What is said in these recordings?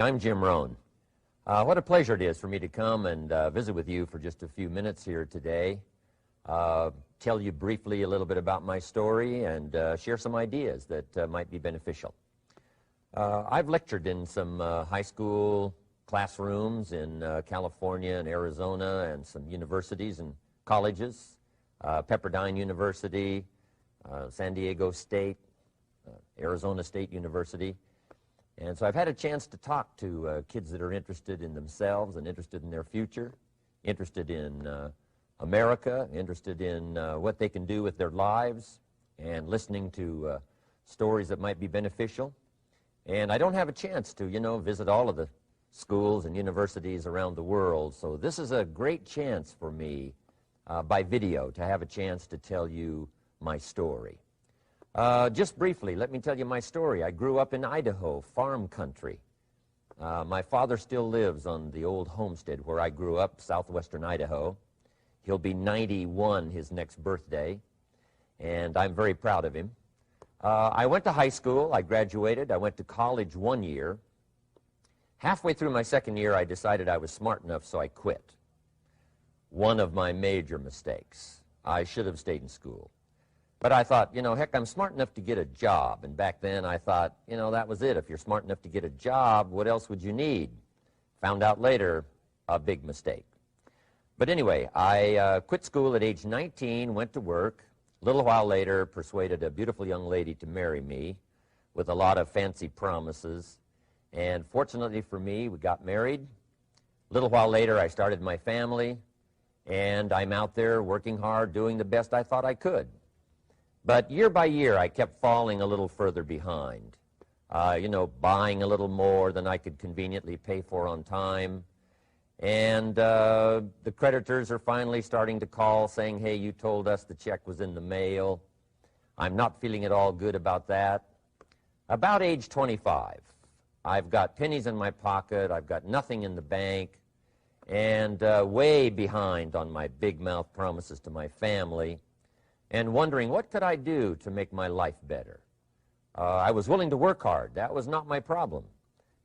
I'm Jim Rohn. What a pleasure it is for me to come and visit with you for just a few minutes here today, tell you briefly a little bit about my story and share some ideas that might be beneficial. I've lectured in some high school classrooms in California and Arizona and some universities and colleges, Pepperdine University, San Diego State, Arizona State University. And so I've had a chance to talk to kids that are interested in themselves and interested in their future, interested in America, interested in what they can do with their lives, and listening to stories that might be beneficial. And I don't have a chance to, visit all of the schools and universities around the world, so this is a great chance for me by video to have a chance to tell you my story. Just briefly, let me tell you my story. I grew up in Idaho, farm country. My father still lives on the old homestead where I grew up, southwestern Idaho. He'll be 91 his next birthday, and I'm very proud of him. I went to high school. I graduated. I went to college 1 year. Halfway through my second year, I decided I was smart enough, so I quit. One of my major mistakes. I should have stayed in school. But I thought, heck, I'm smart enough to get a job. And back then I thought, that was it. If you're smart enough to get a job, what else would you need? Found out later, a big mistake. But anyway, I quit school at age 19, went to work. A little while later, persuaded a beautiful young lady to marry me with a lot of fancy promises. And fortunately for me, we got married. A little while later, I started my family. And I'm out there working hard, doing the best I thought I could. But year by year, I kept falling a little further behind, buying a little more than I could conveniently pay for on time. And the creditors are finally starting to call saying, hey, you told us the check was in the mail. I'm not feeling at all good about that. About age 25, I've got pennies in my pocket, I've got nothing in the bank, and way behind on my big mouth promises to my family, and wondering what could I do to make my life better. I was willing to work hard. That was not my problem.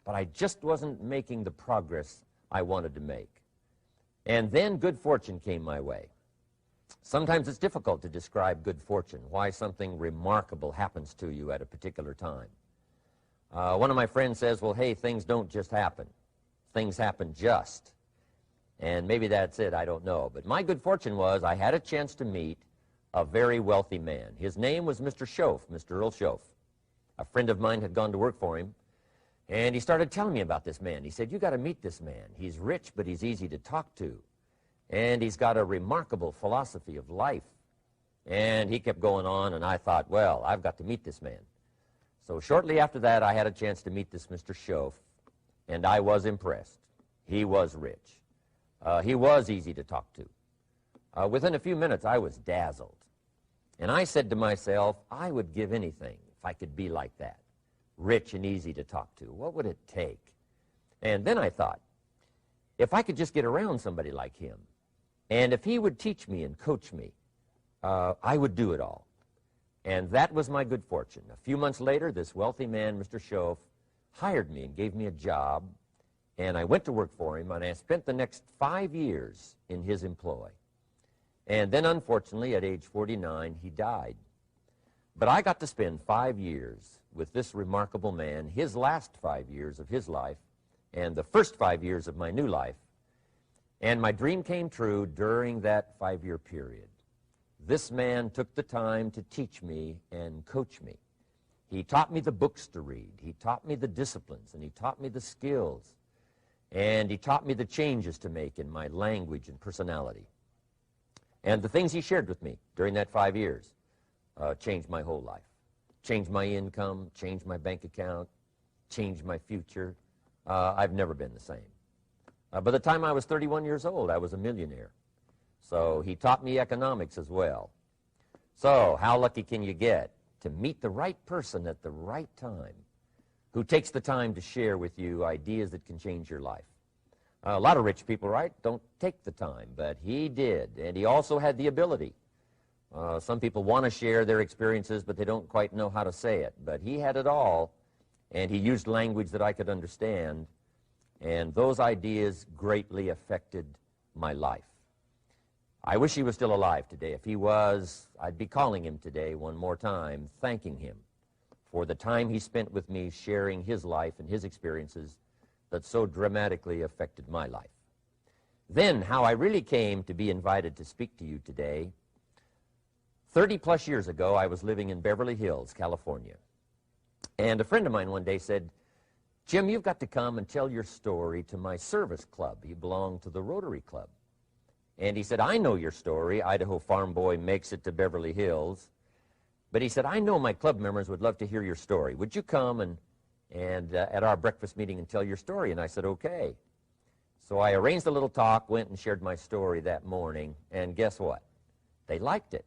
But I just wasn't making the progress I wanted to make. And then good fortune came my way. Sometimes it's difficult to describe good fortune, why something remarkable happens to you at a particular time. One of my friends says, well, hey, things don't just happen. Things happen just. And maybe that's it, I don't know. But my good fortune was I had a chance to meet a very wealthy man. His name was Mr. Schoaf, Mr. Earl Schoaf. A friend of mine had gone to work for him, and he started telling me about this man. He said, you got to meet this man. He's rich, but he's easy to talk to. And he's got a remarkable philosophy of life. And he kept going on, and I thought, well, I've got to meet this man. So shortly after that, I had a chance to meet this Mr. Schoaf, and I was impressed. He was rich. He was easy to talk to. Within a few minutes, I was dazzled. And I said to myself, I would give anything if I could be like that, rich and easy to talk to. What would it take? And then I thought, if I could just get around somebody like him, and if he would teach me and coach me, I would do it all. And that was my good fortune. A few months later, this wealthy man, Mr. Schoaf, hired me and gave me a job, and I went to work for him, and I spent the next 5 years in his employ. And then, unfortunately, at age 49, he died. But I got to spend 5 years with this remarkable man, his last 5 years of his life, and the first 5 years of my new life. And my dream came true during that 5-year period. This man took the time to teach me and coach me. He taught me the books to read. He taught me the disciplines, and he taught me the skills. And he taught me the changes to make in my language and personality. And the things he shared with me during that 5 years changed my whole life. Changed my income, changed my bank account, changed my future. I've never been the same. By the time I was 31 years old, I was a millionaire. So he taught me economics as well. So how lucky can you get to meet the right person at the right time who takes the time to share with you ideas that can change your life? A lot of rich people, right, don't take the time, but he did, and he also had the ability. Some people want to share their experiences, but they don't quite know how to say it. But he had it all, and he used language that I could understand, and those ideas greatly affected my life. I wish he was still alive today. If he was, I'd be calling him today one more time, thanking him for the time he spent with me sharing his life and his experiences that so dramatically affected my life. Then, how I really came to be invited to speak to you today. 30-plus years ago, I was living in Beverly Hills, California. And a friend of mine one day said, "Jim, you've got to come and tell your story to my service club." He belonged to the Rotary Club. And he said, "I know your story. Idaho farm boy makes it to Beverly Hills." But he said, "I know my club members would love to hear your story. Would you come and at our breakfast meeting and tell your story?" And I said, "Okay." So I arranged a little talk, went and shared my story that morning, and guess what? They liked it.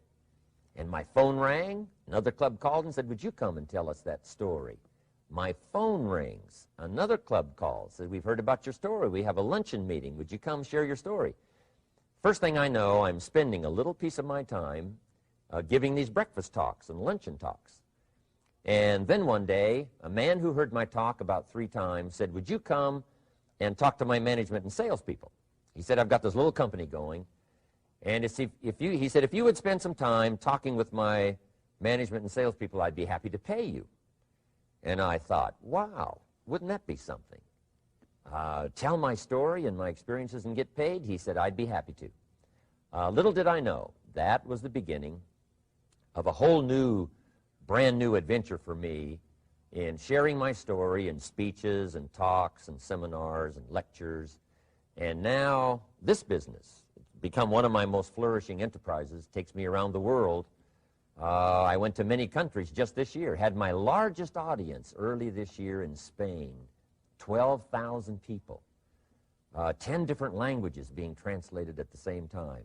And my phone rang. Another club called and said, "Would you come and tell us that story?" My phone rings. Another club calls, said, "We've heard about your story. We have a luncheon meeting. Would you come share your story?" First thing I know, I'm spending a little piece of my time giving these breakfast talks and luncheon talks. And then one day, a man who heard my talk about 3 times said, "Would you come and talk to my management and salespeople?" He said, "I've got this little company going, and he said, if you would spend some time talking with my management and salespeople, I'd be happy to pay you." And I thought, wow, wouldn't that be something? Tell my story and my experiences and get paid? He said, "I'd be happy to." Little did I know, that was the beginning of a whole new, brand new adventure for me in sharing my story in speeches and talks and seminars and lectures. And now this business, it's become one of my most flourishing enterprises, takes me around the world. I went to many countries just this year, had my largest audience early this year in Spain, 12,000 people, 10 different languages being translated at the same time,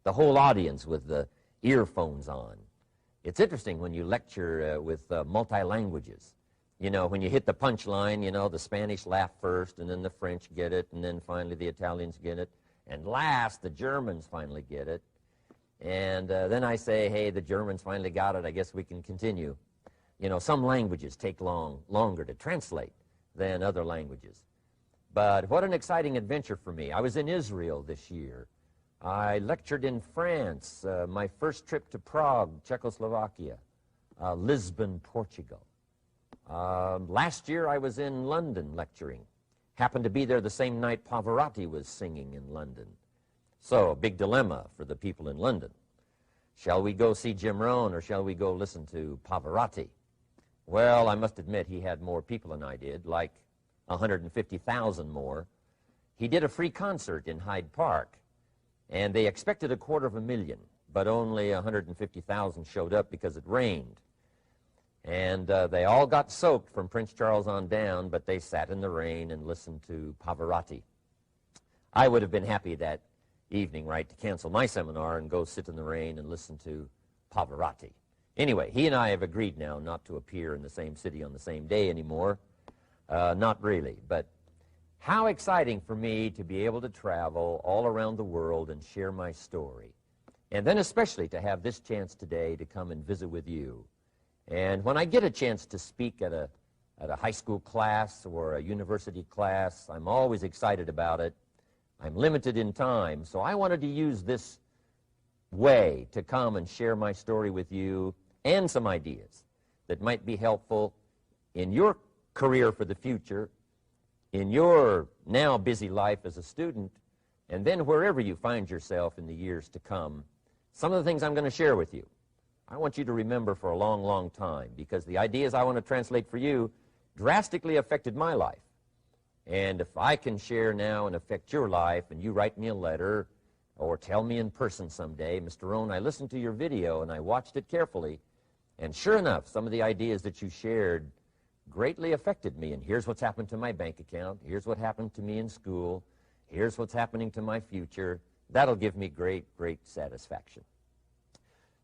the whole audience with the earphones on. It's interesting when you lecture with multi-languages. You know, when you hit the punchline, you know, the Spanish laugh first, and then the French get it, and then finally the Italians get it, and last the Germans finally get it. And then I say, "Hey, the Germans finally got it. I guess we can continue." You know, some languages take longer to translate than other languages. But what an exciting adventure for me. I was in Israel this year. I lectured in France, my first trip to Prague, Czechoslovakia, Lisbon, Portugal. Last year I was in London lecturing. Happened to be there the same night Pavarotti was singing in London. So, a big dilemma for the people in London. Shall we go see Jim Rohn or shall we go listen to Pavarotti? Well, I must admit he had more people than I did, like 150,000 more. He did a free concert in Hyde Park, and they expected 250,000, but only 150,000 showed up because it rained. And they all got soaked from Prince Charles on down, but they sat in the rain and listened to Pavarotti. I would have been happy that evening, right, to cancel my seminar and go sit in the rain and listen to Pavarotti. Anyway, he and I have agreed now not to appear in the same city on the same day anymore. Not really, but how exciting for me to be able to travel all around the world and share my story. And then especially to have this chance today to come and visit with you. And when I get a chance to speak at a high school class or a university class, I'm always excited about it. I'm limited in time, so I wanted to use this way to come and share my story with you and some ideas that might be helpful in your career for the future, in your now busy life as a student, and then wherever you find yourself in the years to come. Some of the things I'm going to share with you, I want you to remember for a long, long time, because the ideas I want to translate for you drastically affected my life. And if I can share now and affect your life, and you write me a letter or tell me in person someday, "Mr. Rohn, I listened to your video and I watched it carefully, and sure enough, some of the ideas that you shared greatly affected me, and here's what's happened to my bank account, here's what happened to me in school, here's what's happening to my future," that'll give me great, great satisfaction.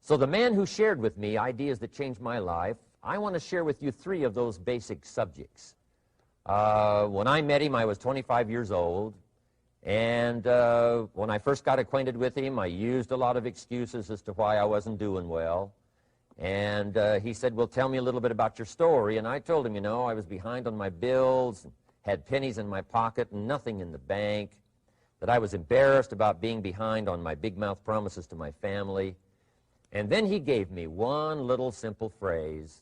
So the man who shared with me ideas that changed my life, I want to share with you 3 of those basic subjects. When I met him, I was 25 years old, and when I first got acquainted with him, I used a lot of excuses as to why I wasn't doing well. And he said, "Well, tell me a little bit about your story." And I told him, you know, I was behind on my bills, had pennies in my pocket and nothing in the bank, that I was embarrassed about being behind on my big mouth promises to my family. And then he gave me one little simple phrase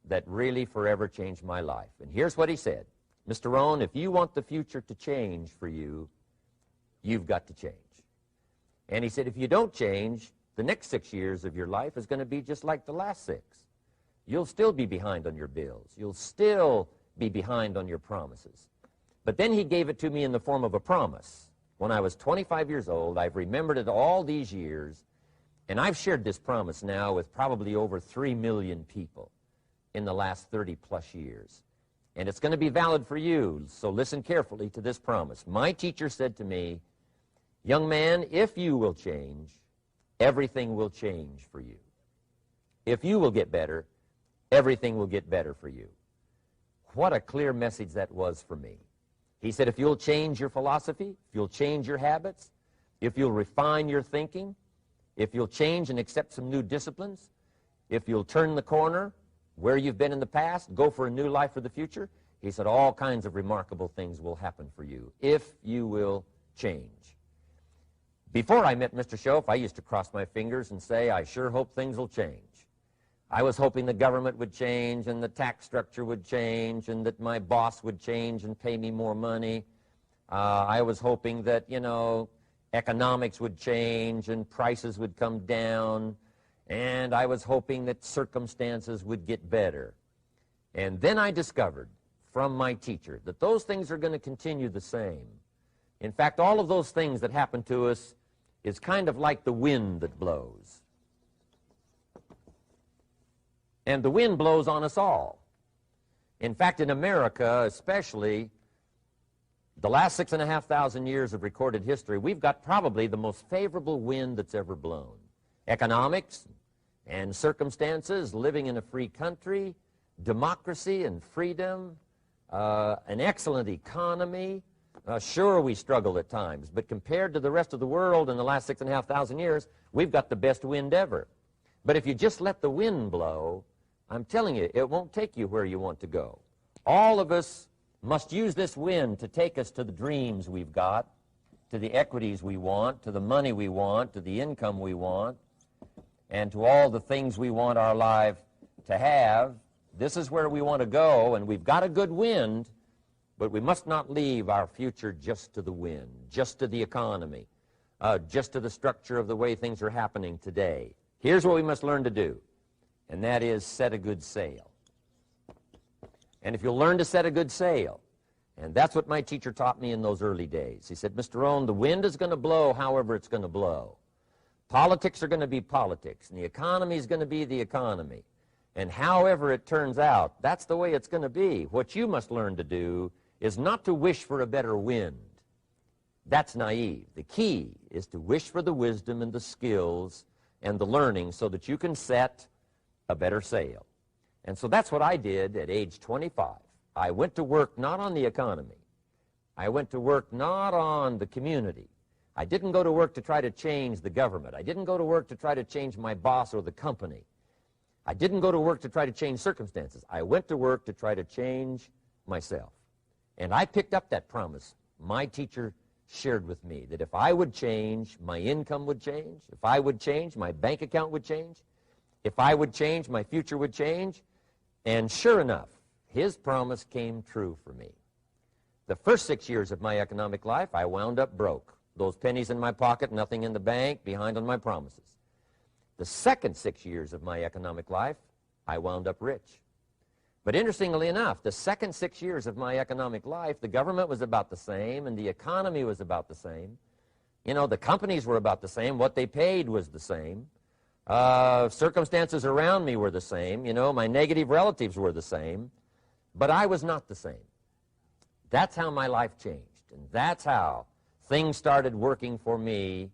that really forever changed my life. And here's what he said: Mr. Rohn, if you want the future to change for you, you've got to change. And he said, if you don't change, the next 6 years of your life is going to be just like the last 6. You'll still be behind on your bills. You'll still be behind on your promises. But then he gave it to me in the form of a promise. When I was 25 years old, I've remembered it all these years, and I've shared this promise now with probably over 3 million people in the last 30-plus years. And it's going to be valid for you, so listen carefully to this promise. My teacher said to me, young man, if you will change, everything will change for you. If you will get better, everything will get better for you. What a clear message that was for me. He said, if you'll change your philosophy, if you'll change your habits, if you'll refine your thinking, if you'll change and accept some new disciplines, if you'll turn the corner where you've been in the past, go for a new life for the future, he said, all kinds of remarkable things will happen for you if you will change. Before I met Mr. Schoaf, I used to cross my fingers and say, I sure hope things will change. I was hoping the government would change and the tax structure would change and that my boss would change and pay me more money. I was hoping that, economics would change and prices would come down. And I was hoping that circumstances would get better. And then I discovered from my teacher that those things are going to continue the same. In fact, all of those things that happen to us is kind of like the wind that blows. And the wind blows on us all. In fact, in America especially, the last 6,500 years of recorded history, we've got probably the most favorable wind that's ever blown. Economics and circumstances, living in a free country, democracy and freedom, an excellent economy. Sure, we struggle at times, but compared to the rest of the world in the last 6,500 years, we've got the best wind ever. But if you just let the wind blow, I'm telling you, it won't take you where you want to go. All of us must use this wind to take us to the dreams we've got, to the equities we want, to the money we want, to the income we want, and to all the things we want our life to have. This is where we want to go, and we've got a good wind, but we must not leave our future just to the wind, just to the economy, just to the structure of the way things are happening today. Here's what we must learn to do, and that is set a good sail. And if you'll learn to set a good sail, and that's what my teacher taught me in those early days. He said, Mr. Rohn, the wind is going to blow however it's going to blow. Politics are going to be politics, and the economy is going to be the economy. And however it turns out, that's the way it's going to be. What you must learn to do is not to wish for a better wind. That's naive. The key is to wish for the wisdom and the skills and the learning so that you can set a better sail. And so that's what I did at age 25. I went to work not on the economy. I went to work not on the community. I didn't go to work to try to change the government. I didn't go to work to try to change my boss or the company. I didn't go to work to try to change circumstances. I went to work to try to change myself. And I picked up that promise my teacher shared with me, that if I would change, my income would change. If I would change, my bank account would change. If I would change, my future would change. And sure enough, his promise came true for me. The first 6 years of my economic life, I wound up broke. Those pennies in my pocket, nothing in the bank, behind on my promises. The second 6 years of my economic life, I wound up rich. But interestingly enough, the second 6 years of my economic life, the government was about the same and the economy was about the same. The companies were about the same. What they paid was the same. Circumstances around me were the same. My negative relatives were the same. But I was not the same. That's how my life changed. And that's how things started working for me,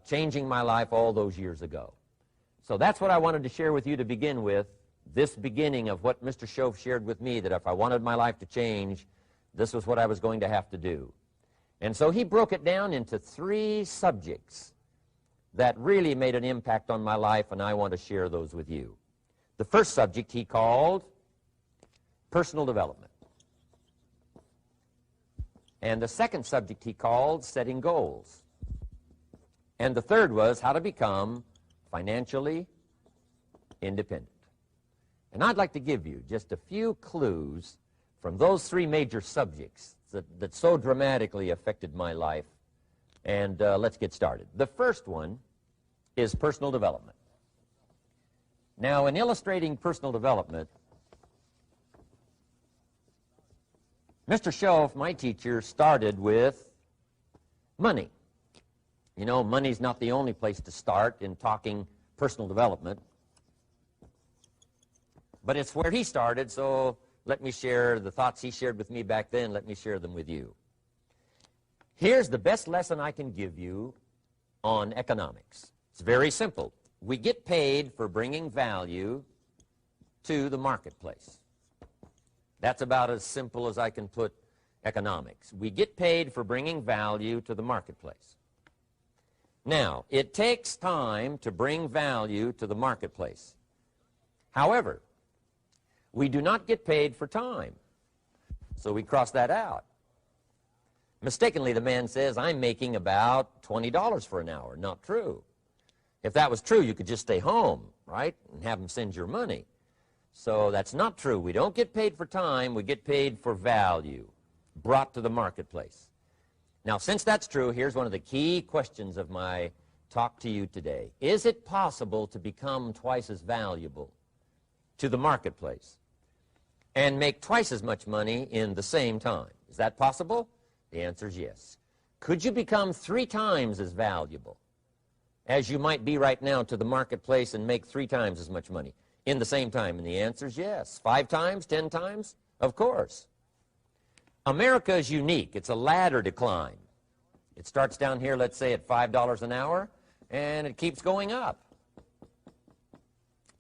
changing my life all those years ago. So that's what I wanted to share with you to begin with, this beginning of what Mr. Schoaf shared with me, that if I wanted my life to change, this was what I was going to have to do. And so he broke it down into 3 subjects that really made an impact on my life, and I want to share those with you. The first subject he called personal development. And the second subject he called setting goals. And the third was how to become financially independent. And I'd like to give you just a few clues from those three major subjects that so dramatically affected my life. And let's get started. The first one is personal development. Now, in illustrating personal development, Mr. Schoaf, my teacher, started with money. You know, money's not the only place to start in talking personal development, but it's where he started, so let me share the thoughts he shared with me back then. Let me share them with you. Here's the best lesson I can give you on economics. It's very simple. We get paid for bringing value to the marketplace. That's about as simple as I can put economics. We get paid for bringing value to the marketplace. Now, it takes time to bring value to the marketplace. However, we do not get paid for time, so we cross that out. Mistakenly, the man says, I'm making about $20 for an hour. Not true. If that was true, you could just stay home, right, and have them send your money. So that's not true. We don't get paid for time. We get paid for value brought to the marketplace. Now, since that's true, here's one of the key questions of my talk to you today. Is it possible to become twice as valuable to the marketplace and make twice as much money in the same time? Is that possible? The answer is yes. Could you become 3 times as valuable as you might be right now to the marketplace and make 3 times as much money in the same time? And the answer is yes. 5 times, 10 times? Of course. America is unique. It's a ladder to climb. It starts down here, let's say, at $5 an hour, and it keeps going up.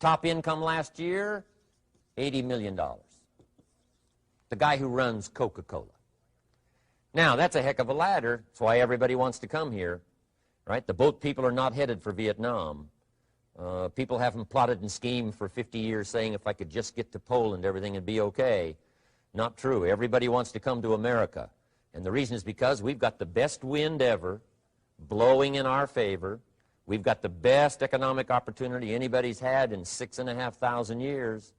Top income last year, $80 million. The guy who runs Coca-Cola. Now, that's a heck of a ladder. That's why everybody wants to come here, right? The boat people are not headed for Vietnam. People haven't plotted and schemed for 50 years saying if I could just get to Poland, everything would be okay. Not true. Everybody wants to come to America. And the reason is because we've got the best wind ever blowing in our favor. We've got the best economic opportunity anybody's had in 6,500 years.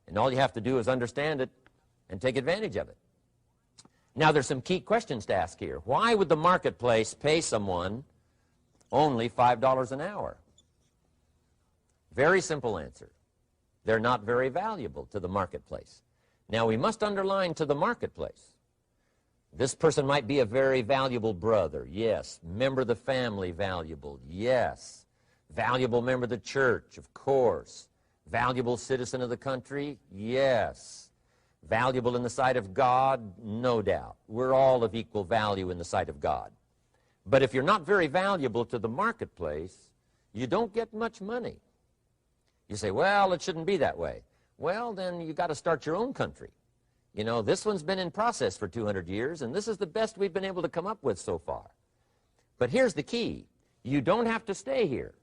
And all you have to do is understand it and take advantage of it. Now, there's some key questions to ask here. Why would the marketplace pay someone only $5 an hour? Very simple answer. They're not very valuable to the marketplace. Now, we must underline to the marketplace. This person might be a very valuable brother. Yes. Member of the family, valuable. Yes. Valuable member of the church, of course. Valuable citizen of the country? Yes. Valuable in the sight of God? No doubt. We're all of equal value in the sight of God. But if you're not very valuable to the marketplace, you don't get much money. You say, well, it shouldn't be that way. Well, then you got to start your own country. You know, this one's been in process for 200 years, and this is the best we've been able to come up with so far. But here's the key. You don't have to stay here.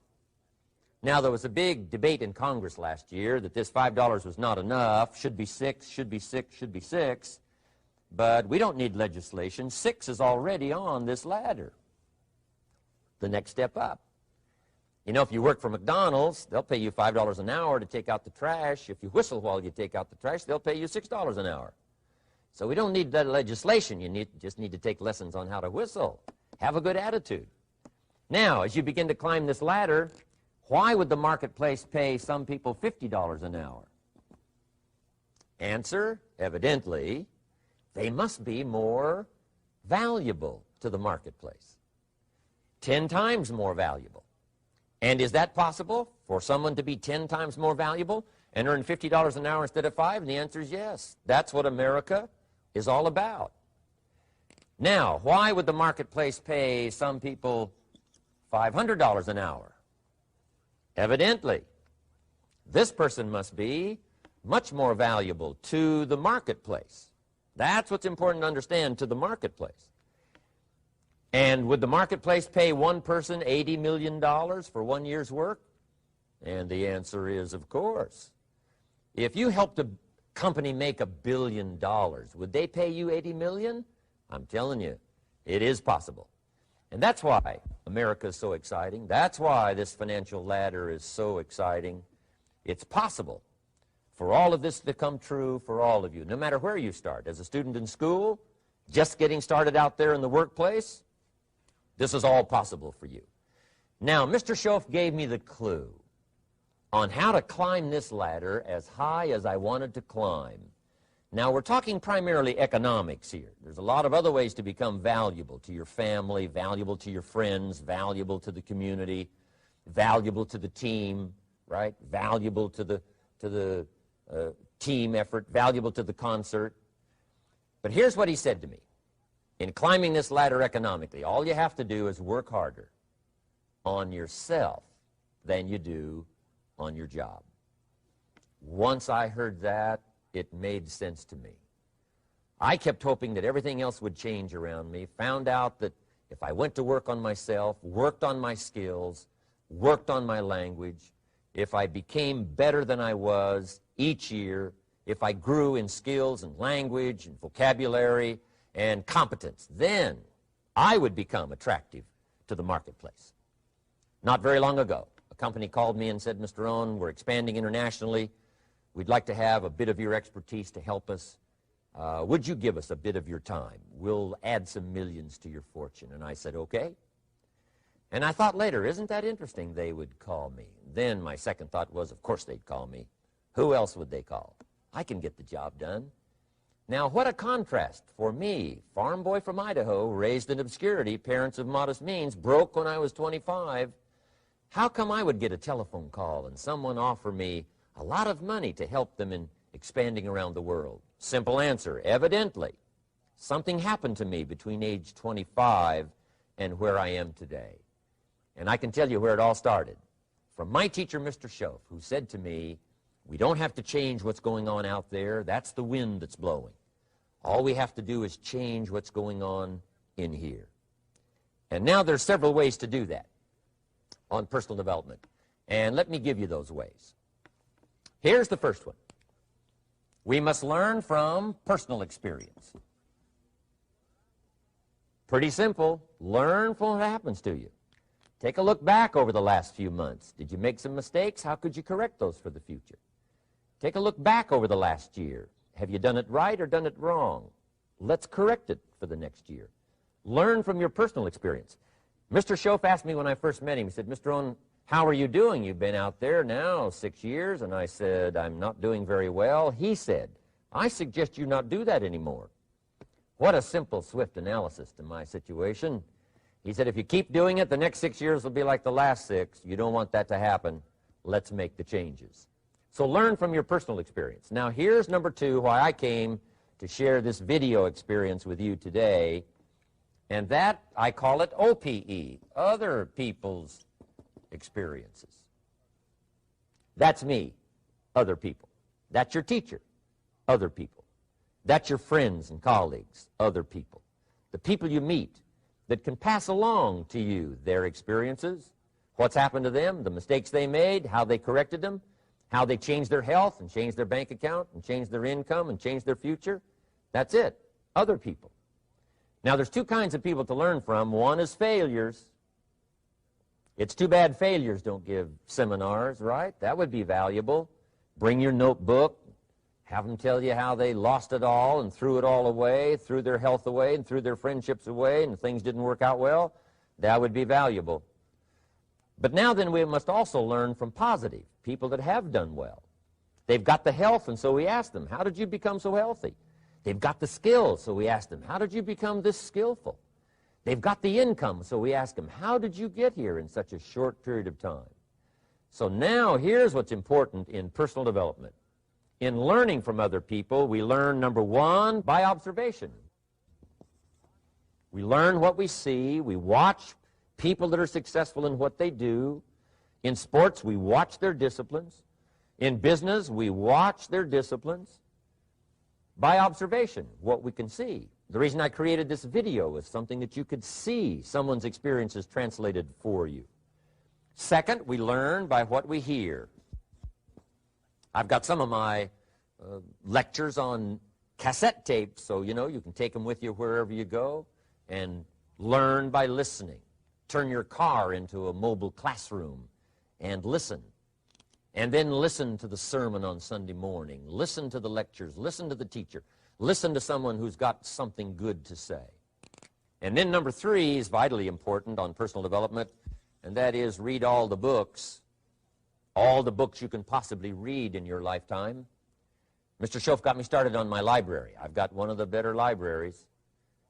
Now, there was a big debate in Congress last year that this $5 was not enough, should be 6, should be 6, should be 6. But we don't need legislation. 6 is already on this ladder. The next step up. You know, if you work for McDonald's, they'll pay you $5 an hour to take out the trash. If you whistle while you take out the trash, they'll pay you $6 an hour. So we don't need that legislation. You just need to take lessons on how to whistle. Have a good attitude. Now, as you begin to climb this ladder, why would the marketplace pay some people $50 an hour? Answer, evidently, they must be more valuable to the marketplace. 10 times more valuable. And is that possible for someone to be 10 times more valuable and earn $50 an hour instead of 5? And the answer is yes. That's what America is all about. Now, why would the marketplace pay some people $500 an hour? Evidently, this person must be much more valuable to the marketplace. That's what's important to understand, to the marketplace. And would the marketplace pay one person $80 million for 1 year's work? And the answer is, of course. If you helped a company make $1 billion, would they pay you $80 million? I'm telling you, it is possible. And that's why America is so exciting. That's why this financial ladder is so exciting. It's possible for all of this to come true for all of you, no matter where you start. As a student in school, just getting started out there in the workplace, this is all possible for you. Now, Mr. Schoaf gave me the clue on how to climb this ladder as high as I wanted to climb. Now, we're talking primarily economics here. There's a lot of other ways to become valuable to your family, valuable to your friends, valuable to the community, valuable to the team, right? Valuable to the team effort, valuable to the concert. But here's what he said to me. In climbing this ladder economically, all you have to do is work harder on yourself than you do on your job. Once I heard that, it made sense to me. I kept hoping that everything else would change around me, found out that if I went to work on myself, worked on my skills, worked on my language, if I became better than I was each year, if I grew in skills and language and vocabulary and competence, then I would become attractive to the marketplace. Not very long ago, a company called me and said, Mr. Rohn, we're expanding internationally. We'd like to have a bit of your expertise to help us. Would you give us a bit of your time? We'll add some millions to your fortune. And I said, okay. And I thought later, isn't that interesting they would call me? Then my second thought was, of course they'd call me. Who else would they call? I can get the job done. Now, what a contrast for me, farm boy from Idaho, raised in obscurity, parents of modest means, broke when I was 25. How come I would get a telephone call and someone offer me a lot of money to help them in expanding around the world? Simple answer, evidently. Something happened to me between age 25 and where I am today. And I can tell you where it all started. From my teacher, Mr. Schoaf, who said to me, we don't have to change what's going on out there. That's the wind that's blowing. All we have to do is change what's going on in here. And now there's several ways to do that on personal development. And let me give you those ways. Here's the first one. We must learn from personal experience. Pretty simple. Learn from what happens to you. Take a look back over the last few months. Did you make some mistakes? How could you correct those for the future? Take a look back over the last year. Have you done it right or done it wrong? Let's correct it for the next year. Learn from your personal experience. Mr. Schoaf asked me when I first met him, he said, Mr. Rohn, how are you doing? You've been out there now 6 years. And I said, I'm not doing very well. He said, I suggest you not do that anymore. What a simple, swift analysis to my situation. He said, if you keep doing it, the next 6 years will be like the last 6. You don't want that to happen. Let's make the changes. So learn from your personal experience. Now, here's number 2, why I came to share this video experience with you today. And that, I call it OPE, other people's experiences. That's me, other people. That's your teacher, other people. That's your friends and colleagues, other people. The people you meet that can pass along to you their experiences, what's happened to them, the mistakes they made, how they corrected them, how they changed their health and changed their bank account and changed their income and changed their future. That's it, other people. Now, there's 2 kinds of people to learn from. One is failures. It's too bad failures don't give seminars, right? That would be valuable. Bring your notebook. Have them tell you how they lost it all and threw it all away, threw their health away and threw their friendships away and things didn't work out well. That would be valuable. But now then we must also learn from positive, people that have done well. They've got the health, and so we ask them, how did you become so healthy? They've got the skills, so we ask them, how did you become this skillful? They've got the income, so we ask them, how did you get here in such a short period of time? So now here's what's important in personal development. In learning from other people, we learn, number 1, by observation. We learn what we see. We watch people that are successful in what they do. In sports, we watch their disciplines. In business, we watch their disciplines. By observation, what we can see. The reason I created this video was something that you could see someone's experiences translated for you. Second, we learn by what we hear. I've got some of my lectures on cassette tapes, so you can take them with you wherever you go and learn by listening. Turn your car into a mobile classroom and listen. And then listen to the sermon on Sunday morning. Listen to the lectures. Listen to the teacher. Listen to someone who's got something good to say. And then number 3 is vitally important on personal development, and that is read all the books you can possibly read in your lifetime. Mr. Schoaf got me started on my library. I've got one of the better libraries.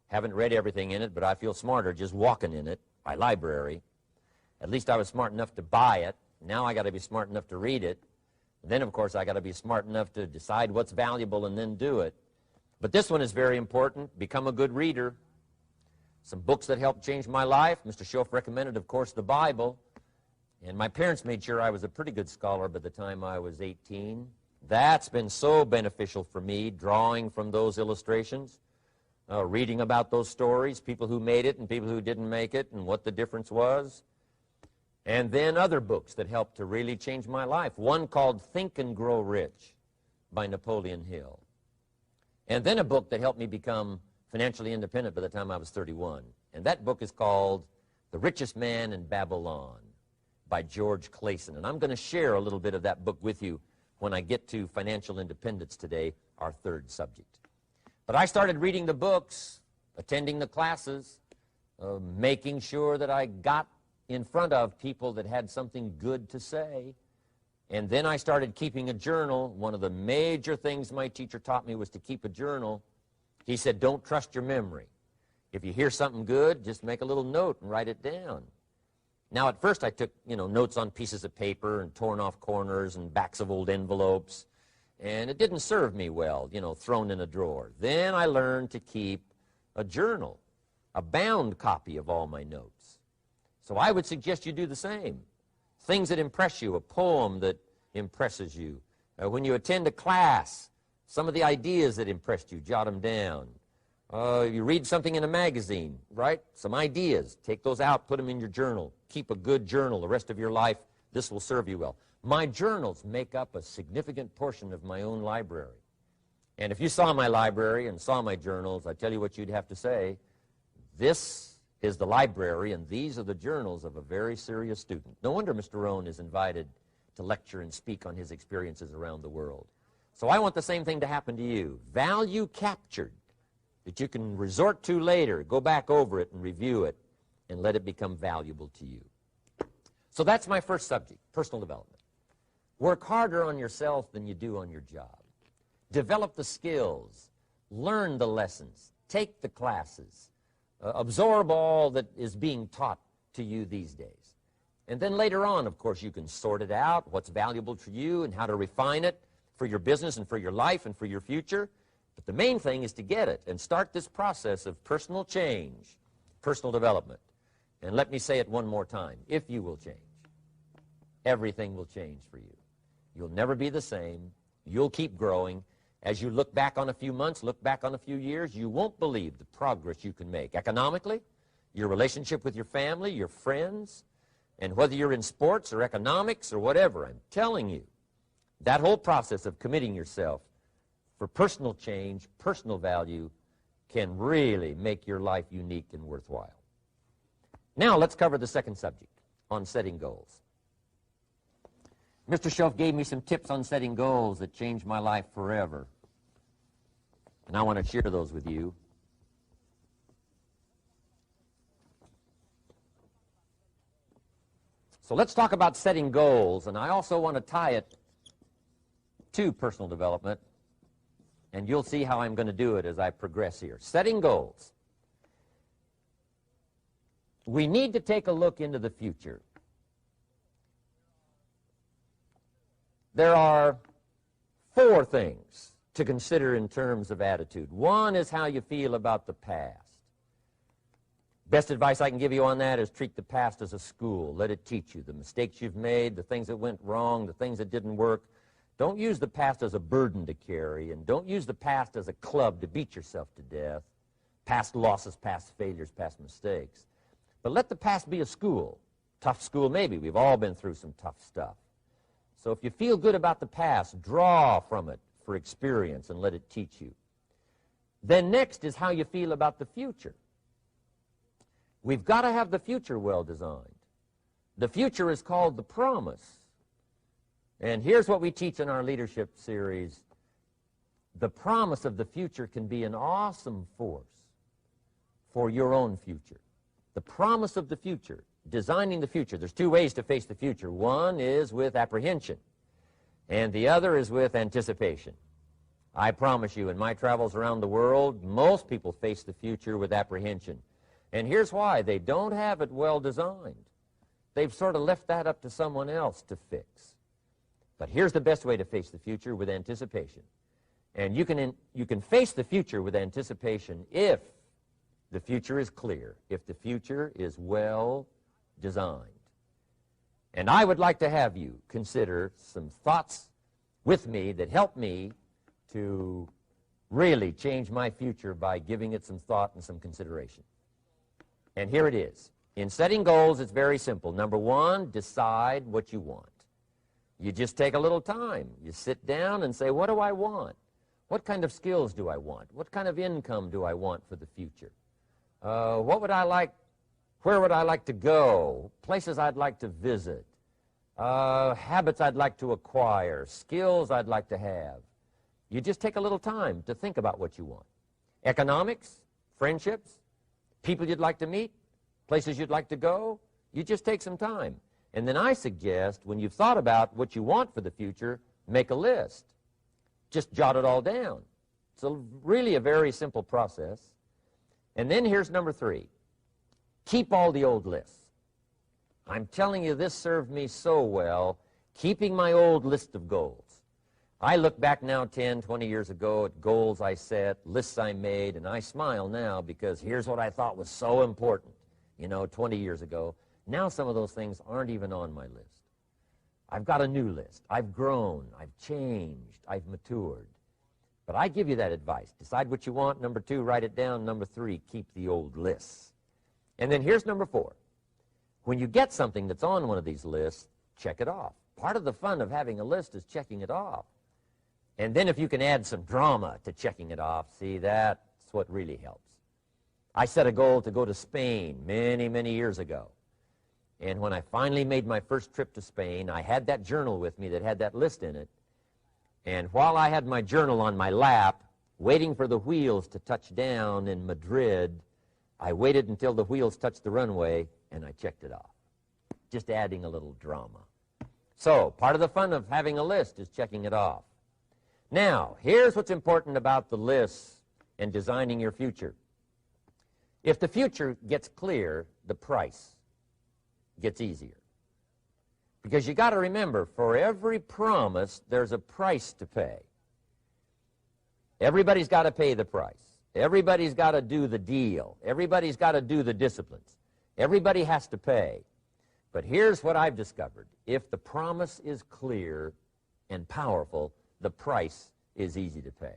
Haven't read everything in it, but I feel smarter just walking in it, my library. At least I was smart enough to buy it. Now I got to be smart enough to read it. And then, of course, I got to be smart enough to decide what's valuable and then do it. But this one is very important. Become a good reader. Some books that helped change my life. Mr. Schoaf recommended, of course, the Bible. And my parents made sure I was a pretty good scholar by the time I was 18. That's been so beneficial for me, drawing from those illustrations, reading about those stories, people who made it and people who didn't make it, and what the difference was. And then other books that helped to really change my life. One called Think and Grow Rich by Napoleon Hill. And then a book that helped me become financially independent by the time I was 31. And that book is called The Richest Man in Babylon by George Clason. And I'm going to share a little bit of that book with you when I get to financial independence today, our 3rd subject. But I started reading the books, attending the classes, making sure that I got in front of people that had something good to say. And then I started keeping a journal. One of the major things my teacher taught me was to keep a journal. He said, don't trust your memory. If you hear something good, just make a little note and write it down. Now, at first I took, notes on pieces of paper and torn off corners and backs of old envelopes. And it didn't serve me well, thrown in a drawer. Then I learned to keep a journal, a bound copy of all my notes. So I would suggest you do the same. Things that impress you, a poem that impresses you. When you attend a class, some of the ideas that impressed you, jot them down. You read something in a magazine, right? Some ideas. Take those out, put them in your journal. Keep a good journal the rest of your life. This will serve you well. My journals make up a significant portion of my own library. And if you saw my library and saw my journals, I tell you what you'd have to say. This is the library, and these are the journals of a very serious student. No wonder Mr. Rohn is invited to lecture and speak on his experiences around the world. So I want the same thing to happen to you. Value captured that you can resort to later, go back over it and review it, and let it become valuable to you. So that's my first subject, personal development. Work harder on yourself than you do on your job. Develop the skills. Learn the lessons. Take the classes. Absorb all that is being taught to you these days. And then later on, of course, you can sort it out, what's valuable to you and how to refine it for your business and for your life and for your future. But the main thing is to get it and start this process of personal change, personal development. And let me say it one more time. If you will change, everything will change for you. You'll never be the same. You'll keep growing. As you look back on a few months, look back on a few years, you won't believe the progress you can make economically, your relationship with your family, your friends, and whether you're in sports or economics or whatever. I'm telling you, that whole process of committing yourself for personal change, personal value, can really make your life unique and worthwhile. Now let's cover the second subject, on setting goals. Mr. Schoaf gave me some tips on setting goals that changed my life forever. And I want to share those with you. So let's talk about setting goals, and I also want to tie it to personal development, and you'll see how I'm going to do it as I progress here. Setting goals. We need to take a look into the future. There are 4 things to consider in terms of attitude. One is how you feel about the past. Best advice I can give you on that is treat the past as a school. Let it teach you the mistakes you've made, the things that went wrong, the things that didn't work. Don't use the past as a burden to carry, and don't use the past as a club to beat yourself to death. Past losses, past failures, past mistakes. But let the past be a school. Tough school maybe. We've all been through some tough stuff. So if you feel good about the past, draw from it for experience and let it teach you. Then next is how you feel about the future. We've got to have the future well designed. The future is called the promise. And here's what we teach in our leadership series. The promise of the future can be an awesome force for your own future. The promise of the future, designing the future. There's two ways to face the future. One is with apprehension, and the other is with anticipation. I promise you, in my travels around the world, most people face the future with apprehension. And here's why. They don't have it well designed. They've sort of left that up to someone else to fix. But here's the best way to face the future, with anticipation. And you can face the future with anticipation if the future is clear, if the future is well designed. And I would like to have you consider some thoughts with me that help me to really change my future by giving it some thought and some consideration. And here it is. In setting goals, it's very simple. Number one, decide what you want. You just take a little time. You sit down and say, what do I want? What kind of skills do I want? What kind of income do I want for the future? What would I like? Where would I like to go? Places I'd like to visit. Habits I'd like to acquire. Skills I'd like to have. You just take a little time to think about what you want. Economics, friendships, people you'd like to meet, places you'd like to go. You just take some time. And then I suggest, when you've thought about what you want for the future, make a list. Just jot it all down. It's really a very simple process. And then here's number three. Keep all the old lists. I'm telling you, this served me so well, keeping my old list of goals. I look back now 10, 20 years ago at goals I set, lists I made, and I smile now because here's what I thought was so important, 20 years ago. Now some of those things aren't even on my list. I've got a new list. I've grown. I've changed. I've matured. But I give you that advice. Decide what you want. Number two, write it down. Number three, keep the old lists. And then here's number four. When you get something that's on one of these lists, check it off. Part of the fun of having a list is checking it off. And then if you can add some drama to checking it off, see, that's what really helps. I set a goal to go to Spain many, many years ago. And when I finally made my first trip to Spain, I had that journal with me that had that list in it. And while I had my journal on my lap, waiting for the wheels to touch down in Madrid, I waited until the wheels touched the runway, and I checked it off, just adding a little drama. So part of the fun of having a list is checking it off. Now, here's what's important about the lists and designing your future. If the future gets clear, the price gets easier. Because you got to remember, for every promise, there's a price to pay. Everybody's got to pay the price. Everybody's got to do the deal. Everybody's got to do the disciplines. Everybody has to pay. But here's what I've discovered. If the promise is clear and powerful, the price is easy to pay.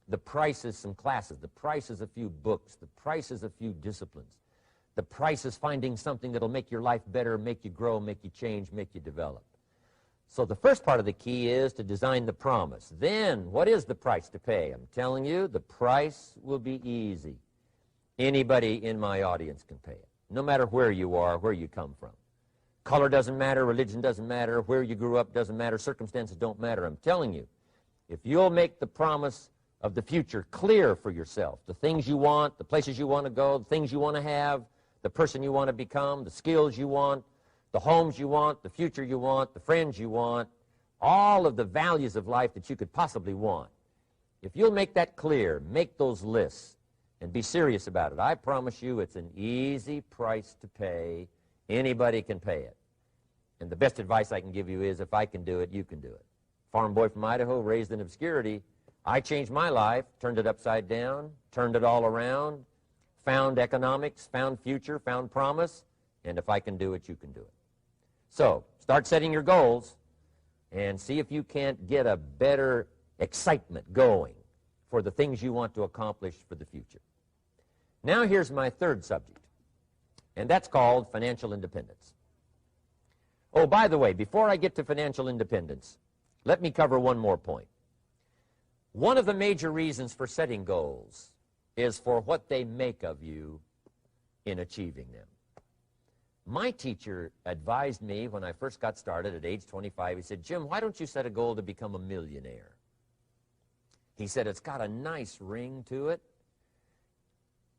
The price is some classes. The price is a few books. The price is a few disciplines. The price is finding something that'll make your life better, make you grow, make you change, make you develop. So the first part of the key is to design the promise. Then, what is the price to pay? I'm telling you, the price will be easy. Anybody in my audience can pay it, no matter where you are, where you come from. Color doesn't matter, religion doesn't matter, where you grew up doesn't matter, circumstances don't matter. I'm telling you, if you'll make the promise of the future clear for yourself, the things you want, the places you want to go, the things you want to have, the person you want to become, the skills you want, the homes you want, the future you want, the friends you want, all of the values of life that you could possibly want. If you'll make that clear, make those lists, and be serious about it, I promise you it's an easy price to pay. Anybody can pay it. And the best advice I can give you is, if I can do it, you can do it. Farm boy from Idaho, raised in obscurity, I changed my life, turned it upside down, turned it all around, found economics, found future, found promise, and if I can do it, you can do it. So, start setting your goals and see if you can't get a better excitement going for the things you want to accomplish for the future. Now here's my third subject, and that's called financial independence. Oh, by the way, before I get to financial independence, let me cover one more point. One of the major reasons for setting goals is for what they make of you in achieving them. My teacher advised me when I first got started at age 25, he said, Jim, why don't you set a goal to become a millionaire? He said, it's got a nice ring to it,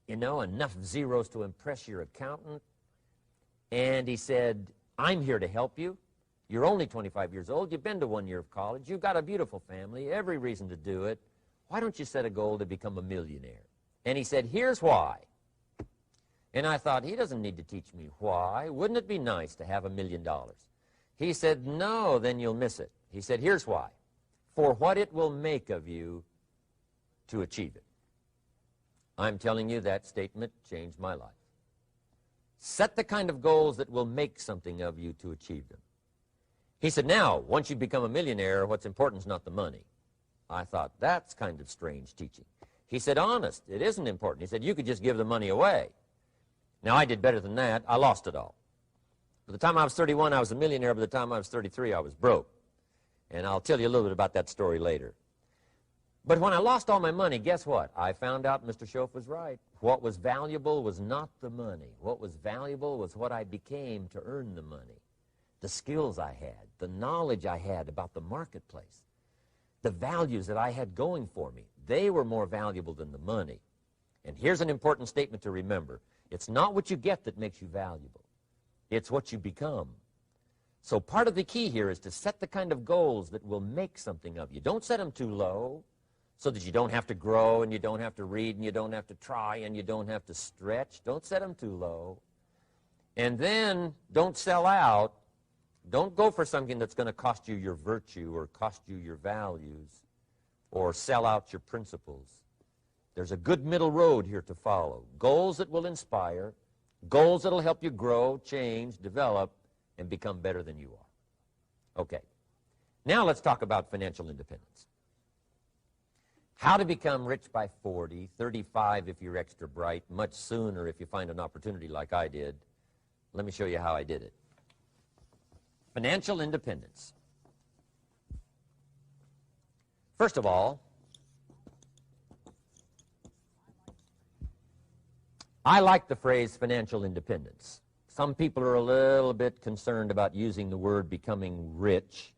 you know, enough zeros to impress your accountant. And he said, I'm here to help you. You're only 25 years old. You've been to 1 year of college. You've got a beautiful family, every reason to do it. Why don't you set a goal to become a millionaire? And he said, here's why. And I thought, he doesn't need to teach me why. Wouldn't it be nice to have $1 million? He said, no, then you'll miss it. He said, here's why. For what it will make of you to achieve it. I'm telling you, that statement changed my life. Set the kind of goals that will make something of you to achieve them. He said, now, once you become a millionaire, what's important is not the money. I thought, that's kind of strange teaching. He said, honest, it isn't important. He said, you could just give the money away. Now, I did better than that. I lost it all. By the time I was 31, I was a millionaire. By the time I was 33, I was broke. And I'll tell you a little bit about that story later. But when I lost all my money, guess what? I found out Mr. Schoaf was right. What was valuable was not the money. What was valuable was what I became to earn the money. The skills I had, the knowledge I had about the marketplace, the values that I had going for me. They were more valuable than the money. And here's an important statement to remember. It's not what you get that makes you valuable. It's what you become. So part of the key here is to set the kind of goals that will make something of you. Don't set them too low so that you don't have to grow and you don't have to read and you don't have to try and you don't have to stretch. Don't set them too low. And then don't sell out. Don't go for something that's going to cost you your virtue or cost you your values or sell out your principles. There's a good middle road here to follow. Goals that will inspire, goals that will help you grow, change, develop, and become better than you are. Okay. Now let's talk about financial independence. How to become rich by 40, 35 if you're extra bright, much sooner if you find an opportunity like I did. Let me show you how I did it. Financial independence. First of all, I like the phrase financial independence. Some people are a little bit concerned about using the word becoming rich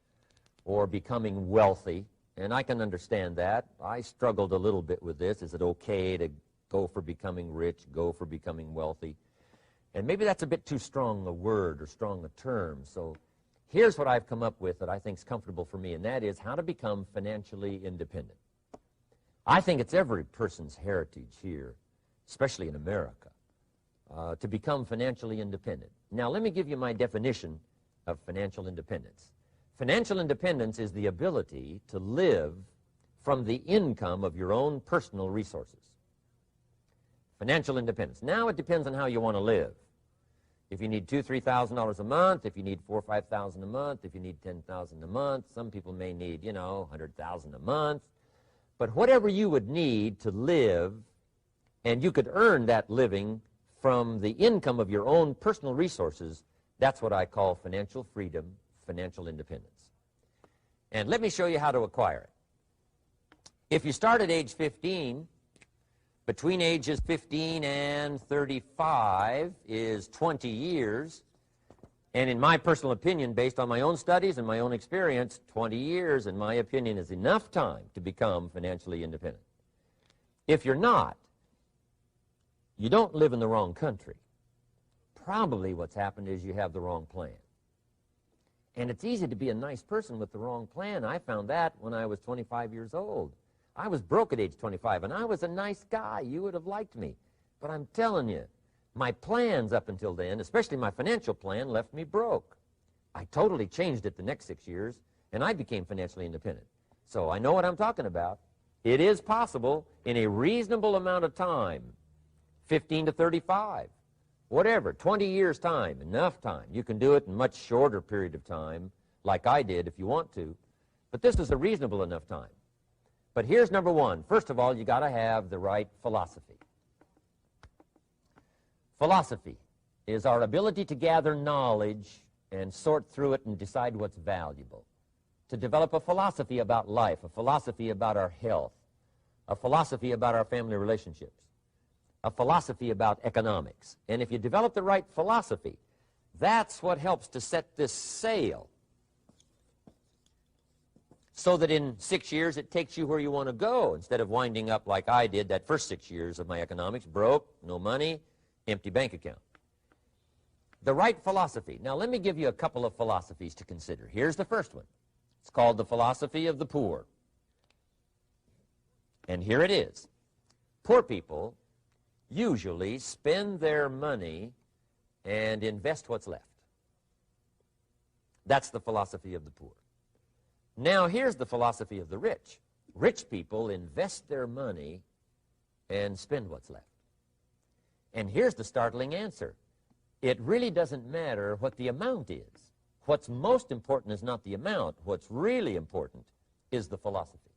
or becoming wealthy, and I can understand that. I struggled a little bit with this. Is it okay to go for becoming rich, go for becoming wealthy? And maybe that's a bit too strong a word or strong a term. So here's what I've come up with that I think is comfortable for me, and that is how to become financially independent. I think it's every person's heritage here, especially in America, to become financially independent. Now, let me give you my definition of financial independence. Financial independence is the ability to live from the income of your own personal resources. Financial independence. Now, it depends on how you want to live. If you need $2,000, $3,000 a month, if you need $4,000 or $5,000 a month, if you need $10,000 a month, some people may need, $100,000 a month. But whatever you would need to live, and you could earn that living from the income of your own personal resources, that's what I call financial freedom, financial independence. And let me show you how to acquire it. If you start at age 15, between ages 15 and 35 is 20 years. And in my personal opinion, based on my own studies and my own experience, 20 years, in my opinion, is enough time to become financially independent. If you're not, you don't live in the wrong country. Probably what's happened is you have the wrong plan. And it's easy to be a nice person with the wrong plan. I found that when I was 25 years old. I was broke at age 25, and I was a nice guy. You would have liked me. But I'm telling you, my plans up until then, especially my financial plan, left me broke. I totally changed it the next 6 years, and I became financially independent. So I know what I'm talking about. It is possible in a reasonable amount of time, 15 to 35, whatever, 20 years' time, enough time. You can do it in a much shorter period of time, like I did if you want to. But this is a reasonable enough time. But here's number one. First of all, you got to have the right philosophy. Philosophy is our ability to gather knowledge and sort through it and decide what's valuable. To develop a philosophy about life, a philosophy about our health, a philosophy about our family relationships. a philosophy about economics. And if you develop the right philosophy, that's what helps to set this sail so that in 6 years it takes you where you want to go instead of winding up like I did that first 6 years of my economics, broke, no money, empty bank account. The right philosophy. Now let me give you a couple of philosophies to consider. Here's the first one. It's called the philosophy of the poor. And here it is. Poor people usually spend their money and invest what's left. That's the philosophy of the poor. Now here's the philosophy of the rich. Rich people invest their money and spend what's left. And here's the startling answer. It really doesn't matter what the amount is. What's most important is not the amount. What's really important is the philosophy.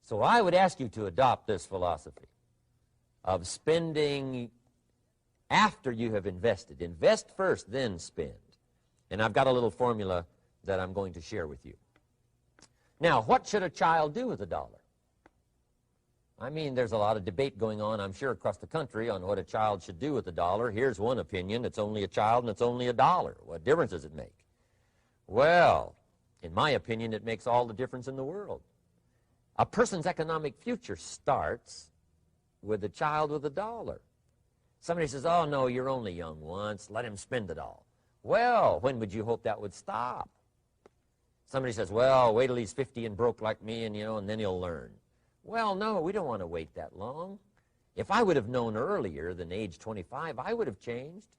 So I would ask you to adopt this philosophy of spending after you have invested. Invest first, then spend. And I've got a little formula that I'm going to share with you. Now, what should a child do with a dollar? I mean, there's a lot of debate going on, I'm sure, across the country on what a child should do with a dollar. Here's one opinion. It's only a child and it's only a dollar. What difference does it make? Well, in my opinion, it makes all the difference in the world. A person's economic future starts with a child with a dollar. Somebody says, oh, no, you're only young once. Let him spend it all. Well, when would you hope that would stop? Somebody says, well, wait till he's 50 and broke like me, and then he'll learn. Well, no, we don't want to wait that long. If I would have known earlier than age 25, I would have changed.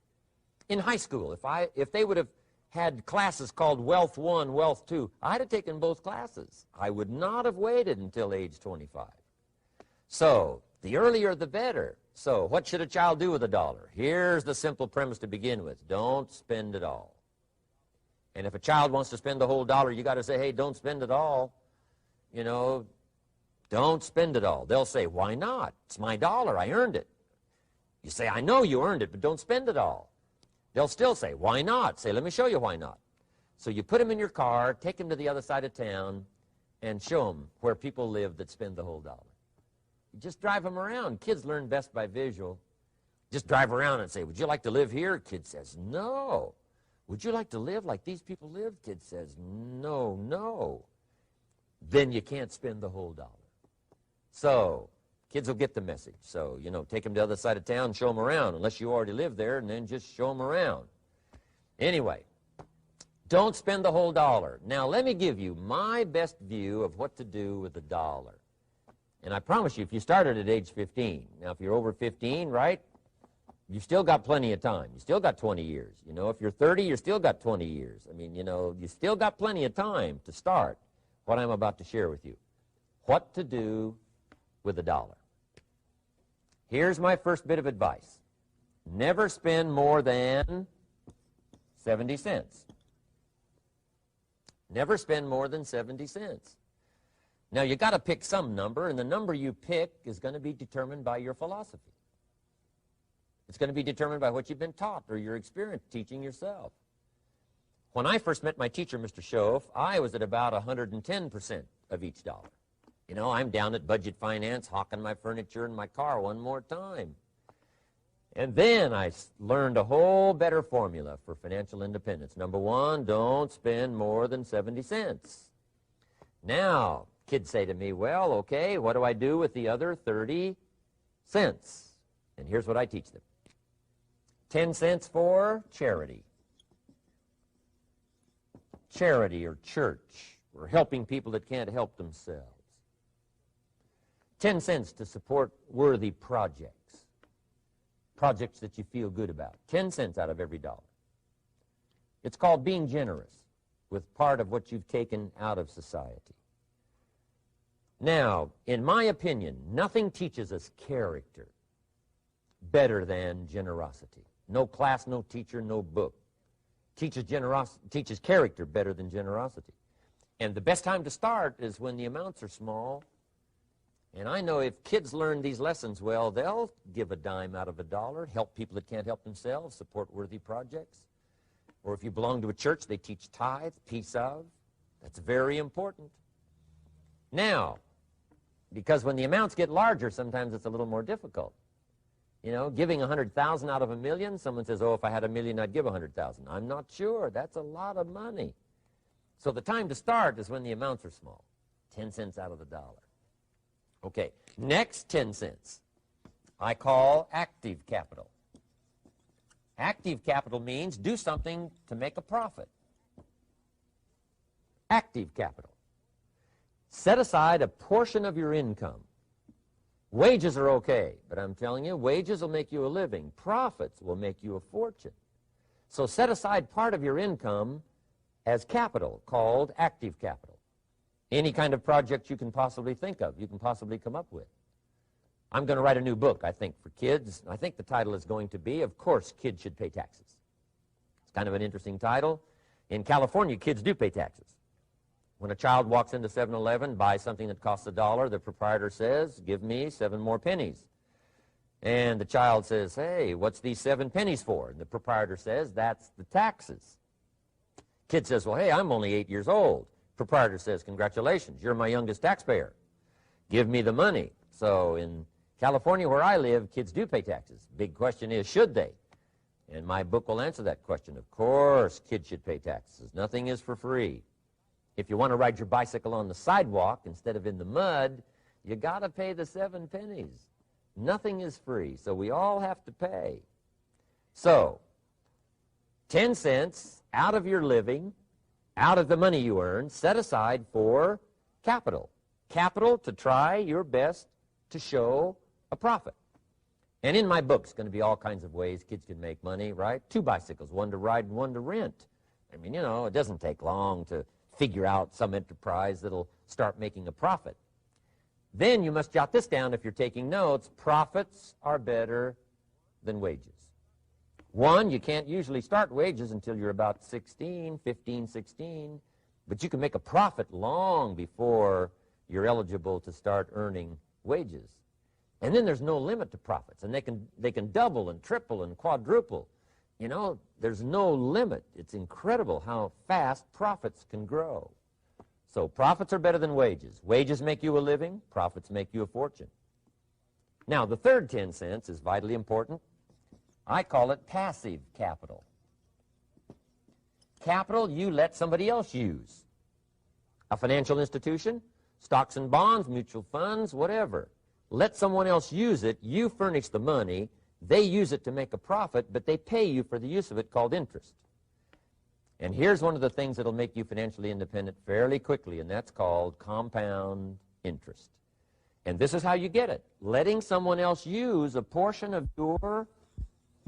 In high school, if they would have had classes called Wealth 1, Wealth 2, I'd have taken both classes. I would not have waited until age 25. So, the earlier the better. So, what should a child do with a dollar? Here's the simple premise to begin with. Don't spend it all. And if a child wants to spend the whole dollar, you got to say, hey, don't spend it all. Don't spend it all. They'll say, why not? It's my dollar. I earned it. You say, I know you earned it, but don't spend it all. They'll still say, why not? Say, let me show you why not. So you put them in your car, take them to the other side of town, and show them where people live that spend the whole dollar. You just drive them around. Kids learn best by visual. Just drive around and say, would you like to live here? Kid says, no. Would you like to live like these people live? Kid says, no, no. Then you can't spend the whole dollar. So, kids will get the message. So, take them to the other side of town, show them around, unless you already live there, and then just show them around. Anyway, don't spend the whole dollar. Now, let me give you my best view of what to do with the dollar. And I promise you, if you started at age 15, now if you're over 15, right, you've still got plenty of time. You still got 20 years. If you're 30, you've still got 20 years. I mean, you still got plenty of time to start what I'm about to share with you. What to do with a dollar. Here's my first bit of advice. Never spend more than 70 cents. Never spend more than 70 cents. Now, you got to pick some number, and the number you pick is going to be determined by your philosophy. It's going to be determined by what you've been taught or your experience teaching yourself. When I first met my teacher, Mr. Schoaf, I was at about 110% of each dollar. I'm down at budget finance, hawking my furniture and my car one more time. And then I learned a whole better formula for financial independence. Number one, don't spend more than 70 cents. Now, kids say to me, well, okay, what do I do with the other 30 cents? And here's what I teach them. 10 cents for charity. Charity or church, or helping people that can't help themselves. 10 cents to support worthy projects. Projects that you feel good about. 10 cents out of every dollar. It's called being generous with part of what you've taken out of society. Now, in my opinion, nothing teaches us character better than generosity. No class, no teacher, no book teaches character better than generosity. And the best time to start is when the amounts are small. And I know if kids learn these lessons well, they'll give a dime out of a dollar, help people that can't help themselves, support worthy projects. Or if you belong to a church, they teach tithe, piece of. That's very important. Now, because when the amounts get larger, sometimes it's a little more difficult. You know, giving 100,000 out of 1,000,000, someone says, oh, if I had 1,000,000, I'd give 100,000. I'm not sure. That's a lot of money. So the time to start is when the amounts are small, 10 cents out of the dollar. Okay, next 10 cents I call active capital. Active capital means do something to make a profit. Active capital. Set aside a portion of your income. Wages are okay, but I'm telling you, wages will make you a living. Profits will make you a fortune. So set aside part of your income as capital, called active capital. Any kind of project you can possibly think of, you can possibly come up with. I'm going to write a new book, I think, for kids. I think the title is going to be, Of Course, Kids Should Pay Taxes. It's kind of an interesting title. In California, kids do pay taxes. When a child walks into 7-Eleven, buys something that costs $1, the proprietor says, give me 7 more pennies. And the child says, hey, what's these 7 pennies for? And the proprietor says, that's the taxes. Kid says, well, hey, I'm only 8 years old. Proprietor says, congratulations, you're my youngest taxpayer. Give me the money. So in California, where I live, kids do pay taxes. Big question is, should they? And my book will answer that question. Of course, kids should pay taxes. Nothing is for free. If you want to ride your bicycle on the sidewalk instead of in the mud, you got to pay the 7 pennies. Nothing is free, so we all have to pay. So, 10 cents out of your living, out of the money you earn, set aside for capital. Capital to try your best to show a profit. And in my book, it's going to be all kinds of ways kids can make money, right? 2 bicycles, one to ride and one to rent. I mean, you know, it doesn't take long to figure out some enterprise that'll start making a profit. Then you must jot this down if you're taking notes. Profits are better than wages. One, you can't usually start wages until you're about 16, 15, 16, but you can make a profit long before you're eligible to start earning wages. And then there's no limit to profits, and they can double and triple and quadruple. You know, there's no limit. It's incredible how fast profits can grow. So profits are better than wages. Wages make you a living. Profits make you a fortune. Now, the third 10 cents is vitally important. I call it passive capital. Capital you let somebody else use. A financial institution, stocks and bonds, mutual funds, whatever. Let someone else use it. You furnish the money. They use it to make a profit, but they pay you for the use of it, called interest. And here's one of the things that will make you financially independent fairly quickly, and that's called compound interest. And this is how you get it. Letting someone else use a portion of your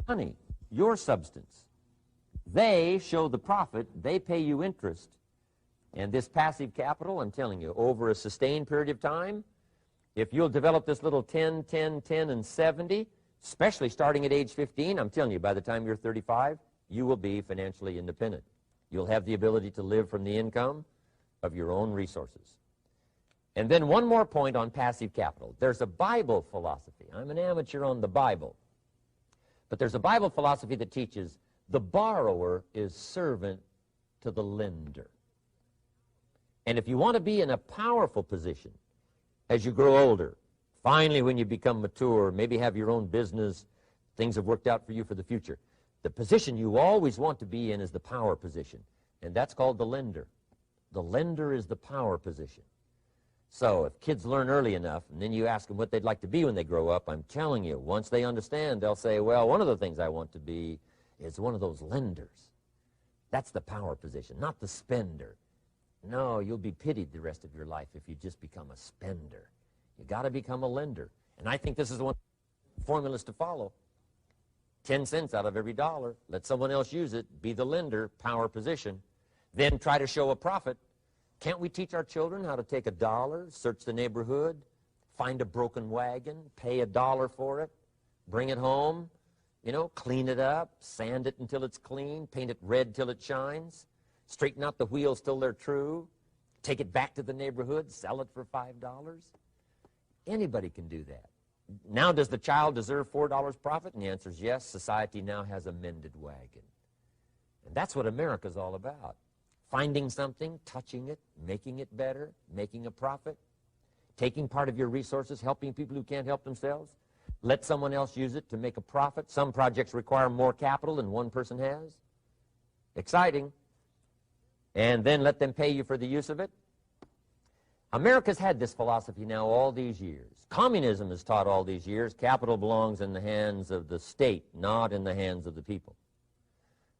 money, your substance. They show the profit, they pay you interest. And this passive capital, I'm telling you, over a sustained period of time, if you'll develop this little 10, 10, 10, and 70, especially starting at age 15, I'm telling you, by the time you're 35, you will be financially independent. You'll have the ability to live from the income of your own resources. And then one more point on passive capital. There's a Bible philosophy. I'm an amateur on the Bible. But there's a Bible philosophy that teaches the borrower is servant to the lender. And if you want to be in a powerful position as you grow older, finally when you become mature, maybe have your own business, things have worked out for you for the future, the position you always want to be in is the power position, and that's called the lender. The lender is the power position. So if kids learn early enough, and then you ask them what they'd like to be when they grow up, I'm telling you, once they understand, they'll say, well, one of the things I want to be is one of those lenders. That's the power position, not the spender. No, you'll be pitied the rest of your life if you just become a spender. You got to become a lender. And I think this is the one formulas to follow. 10 cents out of every dollar. Let someone else use it. Be the lender, power position. Then try to show a profit. Can't we teach our children how to take $1, search the neighborhood, find a broken wagon, pay $1 for it, bring it home, you know, clean it up, sand it until it's clean, paint it red till it shines, straighten out the wheels till they're true, take it back to the neighborhood, sell it for $5? Anybody can do that. Now, does the child deserve $4 profit? And the answer is yes. Society now has a mended wagon. And that's what America's all about. Finding something, touching it, making it better, making a profit, taking part of your resources, helping people who can't help themselves. Let someone else use it to make a profit. Some projects require more capital than one person has. Exciting. And then let them pay you for the use of it. America's had this philosophy now all these years. Communism has taught all these years capital belongs in the hands of the state, not in the hands of the people.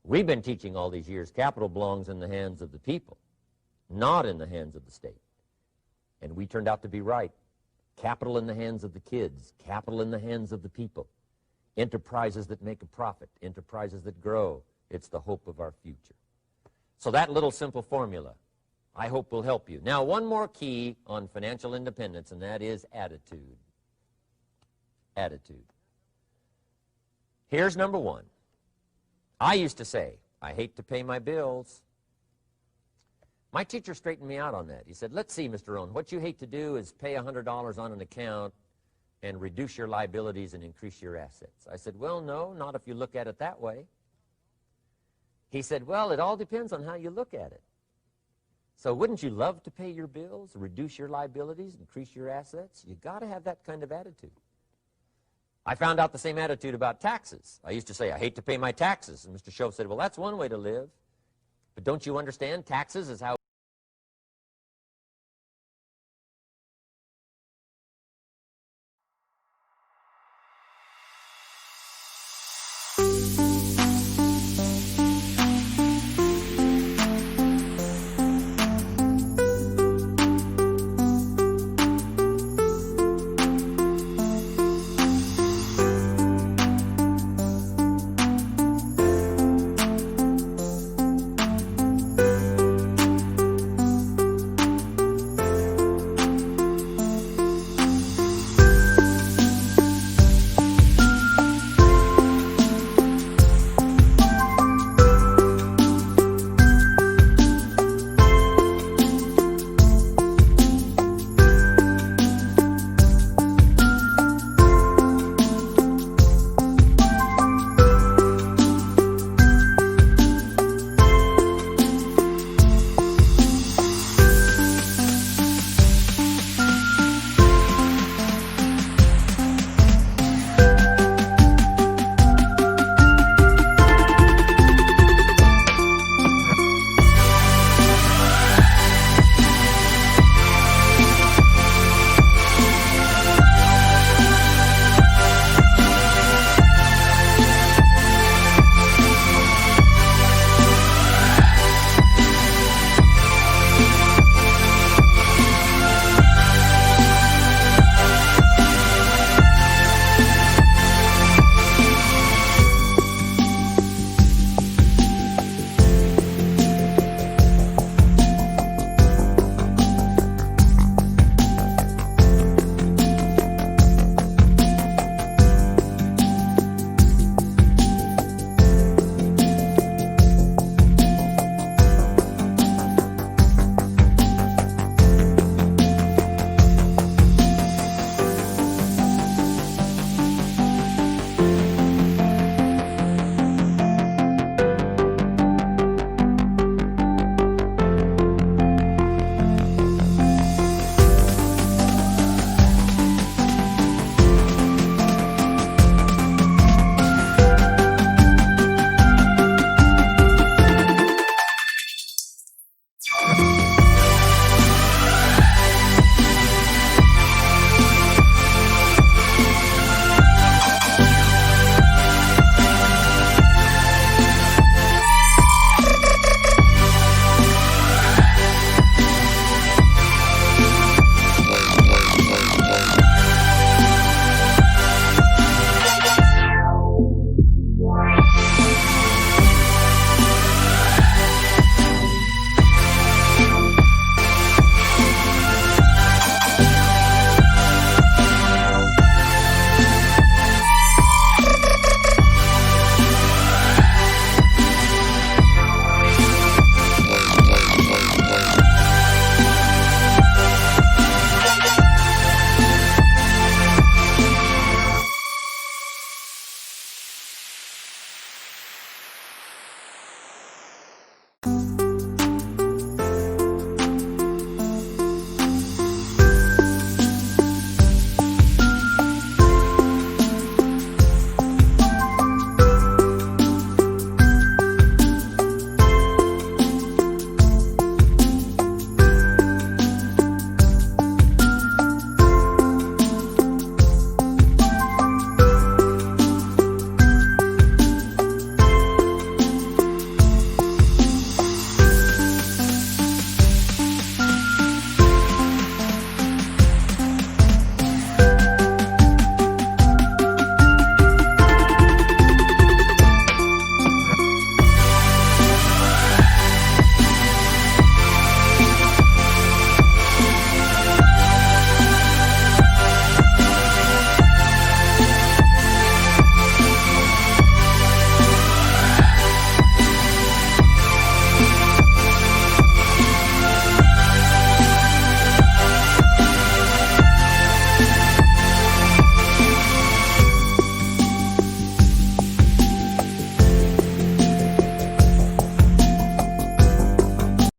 We've been teaching all these years capital belongs in the hands of the people, not in the hands of the state. And we turned out to be right. Capital in the hands of the kids, capital in the hands of the people. Enterprises that make a profit, enterprises that grow. It's the hope of our future. So that little simple formula, I hope, will help you. Now, one more key on financial independence, and that is attitude. Attitude. Here's number one. I used to say, I hate to pay my bills. My teacher straightened me out on that. He said, let's see, Mr. Rohn, what you hate to do is pay $100 on an account and reduce your liabilities and increase your assets. I said, well, no, not if you look at it that way. He said, well, it all depends on how you look at it. So wouldn't you love to pay your bills, reduce your liabilities, increase your assets? You got to have that kind of attitude. I found out the same attitude about taxes. I used to say, I hate to pay my taxes. And Mr. Shove said, well, that's one way to live. But don't you understand? Taxes is how